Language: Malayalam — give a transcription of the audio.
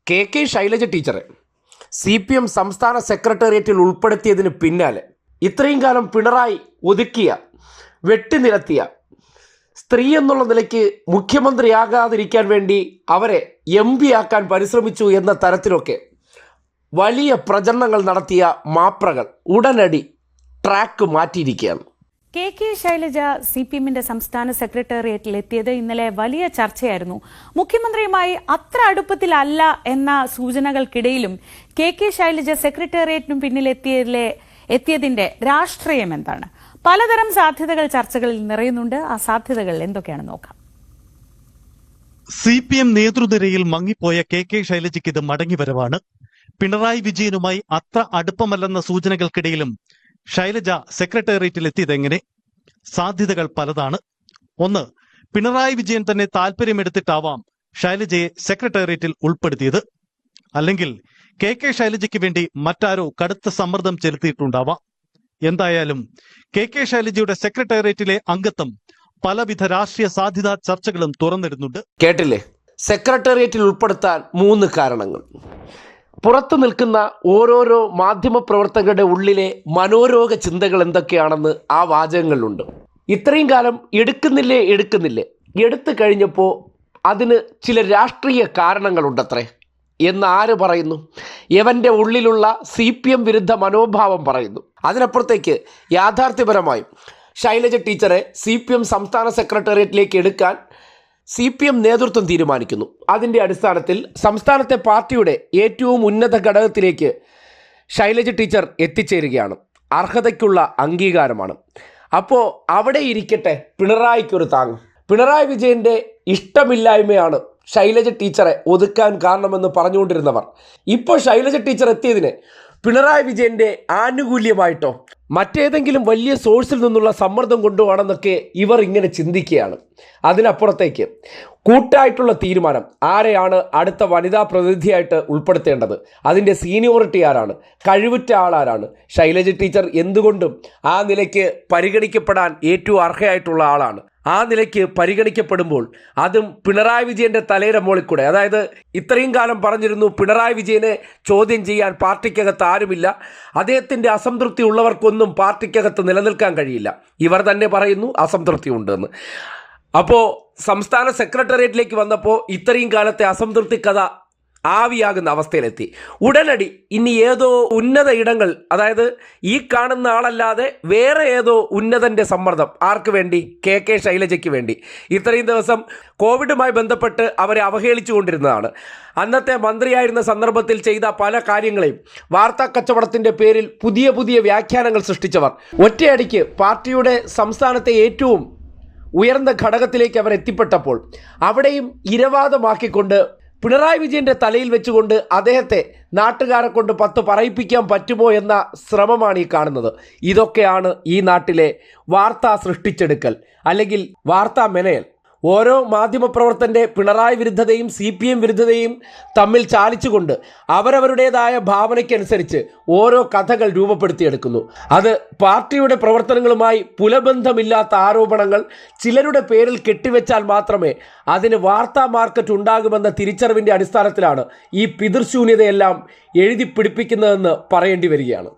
കെ ശൈലജ ടീച്ചറെ CPM സംസ്ഥാന സെക്രട്ടേറിയറ്റിൽ ഉൾപ്പെടുത്തിയതിന് പിന്നാലെ ഇത്രയും കാലം പിണറായി ഒതുക്കിയ വെട്ടിനിരത്തിയ സ്ത്രീ എന്നുള്ള നിലയ്ക്ക് മുഖ്യമന്ത്രിയാകാതിരിക്കാൻ വേണ്ടി അവരെ MP ആക്കാൻ പരിശ്രമിച്ചു എന്ന തരത്തിലൊക്കെ വലിയ പ്രചരണങ്ങൾ നടത്തിയ മാപ്രകൾ ഉടനടി ട്രാക്ക് മാറ്റിയിരിക്കുകയാണ്. കെ ശൈലജ CPMന്റെ സംസ്ഥാന സെക്രട്ടേറിയറ്റിൽ എത്തിയത് ഇന്നലെ വലിയ ചർച്ചയായിരുന്നു. മുഖ്യമന്ത്രിയുമായി അത്ര അടുപ്പത്തിലല്ല എന്ന സൂചനകൾക്കിടയിലും കെ ശൈലജ സെക്രട്ടേറിയറ്റിനും പിന്നിലെത്തിയതിന്റെ രാഷ്ട്രീയം എന്താണ്? പലതരം സാധ്യതകൾ ചർച്ചകളിൽ നിറയുന്നുണ്ട്. ആ സാധ്യതകൾ എന്തൊക്കെയാണെന്ന് നോക്കാം. CPM നേതൃനിരയിൽ മങ്ങിപ്പോയ കെ ശൈലജയ്ക്ക് ഇത് മടങ്ങിവരവാണ്. പിണറായി വിജയനുമായി അത്ര അടുപ്പമല്ലെന്ന സൂചനകൾക്കിടയിലും ശൈലജ സെക്രട്ടേറിയറ്റിൽ എത്തിയതെങ്ങനെ? സാധ്യതകൾ പലതാണ്. ഒന്ന്, പിണറായി വിജയൻ തന്നെ താല്പര്യമെടുത്തിട്ടാവാം ശൈലജയെ സെക്രട്ടേറിയറ്റിൽ ഉൾപ്പെടുത്തിയത്. അല്ലെങ്കിൽ കെ ശൈലജയ്ക്ക് വേണ്ടി മറ്റാരോ കടുത്ത സമ്മർദ്ദം ചെലുത്തിയിട്ടുണ്ടാവാം. എന്തായാലും കെ ശൈലജയുടെ സെക്രട്ടേറിയറ്റിലെ അംഗത്വം പലവിധ രാഷ്ട്രീയ സാധ്യതാ ചർച്ചകളും തുറന്നിടുന്നുണ്ട്. കേട്ടില്ലേ? സെക്രട്ടേറിയറ്റിൽ ഉൾപ്പെടുത്താൻ 3 കാരണങ്ങൾ. പുറത്തു നിൽക്കുന്ന ഓരോരോ മാധ്യമപ്രവർത്തകരുടെ ഉള്ളിലെ മനോരോഗ ചിന്തകൾ എന്തൊക്കെയാണെന്ന് ആ വാചകങ്ങളിലുണ്ട്. ഇത്രയും കാലം എടുക്കുന്നില്ലേ എടുത്തു കഴിഞ്ഞപ്പോൾ അതിന് ചില രാഷ്ട്രീയ കാരണങ്ങളുണ്ടത്രേ എന്ന് ആര് പറയുന്നു? യവൻ്റെ ഉള്ളിലുള്ള CPM വിരുദ്ധ മനോഭാവം പറയുന്നു. അതിനപ്പുറത്തേക്ക് യാഥാർത്ഥ്യപരമായും ശൈലജ ടീച്ചറെ CPM സംസ്ഥാന സെക്രട്ടേറിയറ്റിലേക്ക് എടുക്കാൻ CPM നേതൃത്വം തീരുമാനിക്കുന്നു. അതിൻ്റെ അടിസ്ഥാനത്തിൽ സംസ്ഥാനത്തെ പാർട്ടിയുടെ ഏറ്റവും ഉന്നത ഘടകത്തിലേക്ക് ശൈലജ ടീച്ചർ എത്തിച്ചേരുകയാണ്. അർഹതയ്ക്കുള്ള അംഗീകാരമാണ്. അപ്പോൾ അവിടെ ഇരിക്കട്ടെ പിണറായിക്കൊരു താങ്ങ്. പിണറായി വിജയൻ്റെ ഇഷ്ടമില്ലായ്മയാണ് ശൈലജ ടീച്ചറെ ഒതുക്കാൻ കാരണമെന്ന് പറഞ്ഞുകൊണ്ടിരുന്നവർ ഇപ്പോൾ ശൈലജ ടീച്ചർ എത്തിയതിന് പിണറായി വിജയൻ്റെ ആനുകൂല്യമായിട്ടോ മറ്റേതെങ്കിലും വലിയ സോഴ്സിൽ നിന്നുള്ള സമ്മർദ്ദം കൊണ്ടുപോകണമെന്നൊക്കെ ഇവർ ഇങ്ങനെ ചിന്തിക്കുകയാണ്. അതിനപ്പുറത്തേക്ക് കൂട്ടായിട്ടുള്ള തീരുമാനം ആരെയാണ് അടുത്ത വനിതാ പ്രതിനിധിയായിട്ട് ഉൾപ്പെടുത്തേണ്ടത്, അതിൻ്റെ സീനിയോറിറ്റി ആരാണ്, കഴിവുറ്റ ആളാരാണ്, ശൈലജ ടീച്ചർ എന്തുകൊണ്ടും ആ നിലയ്ക്ക് പരിഗണിക്കപ്പെടാൻ ഏറ്റവും അർഹയായിട്ടുള്ള ആളാണ്. ആ നിലയ്ക്ക് പരിഗണിക്കപ്പെടുമ്പോൾ അതും പിണറായി വിജയൻ്റെ തലയുടെ മുകളിൽ കൂടെ, അതായത് ഇത്രയും കാലം പറഞ്ഞിരുന്നു പിണറായി വിജയനെ ചോദ്യം ചെയ്യാൻ പാർട്ടിക്കകത്ത് ആരുമില്ല, അദ്ദേഹത്തിൻ്റെ അസംതൃപ്തി ഉള്ളവർക്കൊന്നും പാർട്ടിക്കകത്ത് നിലനിൽക്കാൻ കഴിയില്ല. ഇവർ തന്നെ പറയുന്നു അസംതൃപ്തി ഉണ്ടെന്ന്. അപ്പോൾ സംസ്ഥാന സെക്രട്ടേറിയറ്റിലേക്ക് വന്നപ്പോൾ ഇത്രയും കാലത്തെ അസംതൃപ്തി കഥ ആവിയാകുന്ന അവസ്ഥയിലെത്തി. ഉടനടി ഇനി ഏതോ ഉന്നത ഇടങ്ങൾ, അതായത് ഈ കാണുന്ന ആളല്ലാതെ വേറെ ഏതോ ഉന്നതൻ്റെ സമ്മർദ്ദം ആർക്ക് വേണ്ടി? കെ ശൈലജയ്ക്ക് വേണ്ടി. ഇത്രയും ദിവസം കോവിഡുമായി ബന്ധപ്പെട്ട് അവരെ അവഹേളിച്ചു കൊണ്ടിരുന്നതാണ്. അന്നത്തെ മന്ത്രിയായിരുന്ന സന്ദർഭത്തിൽ ചെയ്ത പല കാര്യങ്ങളെയും വാർത്താ കച്ചവടത്തിൻ്റെ പേരിൽ പുതിയ വ്യാഖ്യാനങ്ങൾ സൃഷ്ടിച്ചവർ ഒറ്റയടിക്ക് പാർട്ടിയുടെ സംസ്ഥാനത്തെ ഏറ്റവും ഉയർന്ന ഘടകത്തിലേക്ക് അവർ എത്തിപ്പെട്ടപ്പോൾ അവിടെയും ഇരവാദമാക്കിക്കൊണ്ട് പിണറായി വിജയൻ്റെ തലയിൽ വെച്ചുകൊണ്ട് അദ്ദേഹത്തെ നാട്ടുകാരെ കൊണ്ട് 10 പറയിപ്പിക്കാൻ പറ്റുമോ എന്ന ശ്രമമാണ് ഈ കാണുന്നത്. ഇതൊക്കെയാണ് ഈ നാട്ടിലെ വാർത്താ സൃഷ്ടിച്ചെടുക്കൽ അല്ലെങ്കിൽ വാർത്താ മെനയൽ. ഓരോ മാധ്യമപ്രവർത്തൻ്റെ പിണറായി വിരുദ്ധതയും CPM വിരുദ്ധതയും തമ്മിൽ ചാലിച്ചുകൊണ്ട് അവരവരുടേതായ ഭാവനയ്ക്കനുസരിച്ച് ഓരോ കഥകൾ രൂപപ്പെടുത്തിയെടുക്കുന്നു. അത് പാർട്ടിയുടെ പ്രവർത്തനങ്ങളുമായി പുലബന്ധമില്ലാത്ത ആരോപണങ്ങൾ ചിലരുടെ പേരിൽ കെട്ടിവെച്ചാൽ മാത്രമേ അതിന് വാർത്താ മാർക്കറ്റ് ഉണ്ടാകുമെന്ന തിരിച്ചറിവിൻ്റെ അടിസ്ഥാനത്തിലാണ് ഈ പിതൃശൂന്യതയെല്ലാം എഴുതി പിടിപ്പിക്കുന്നതെന്ന് പറയേണ്ടി വരികയാണ്.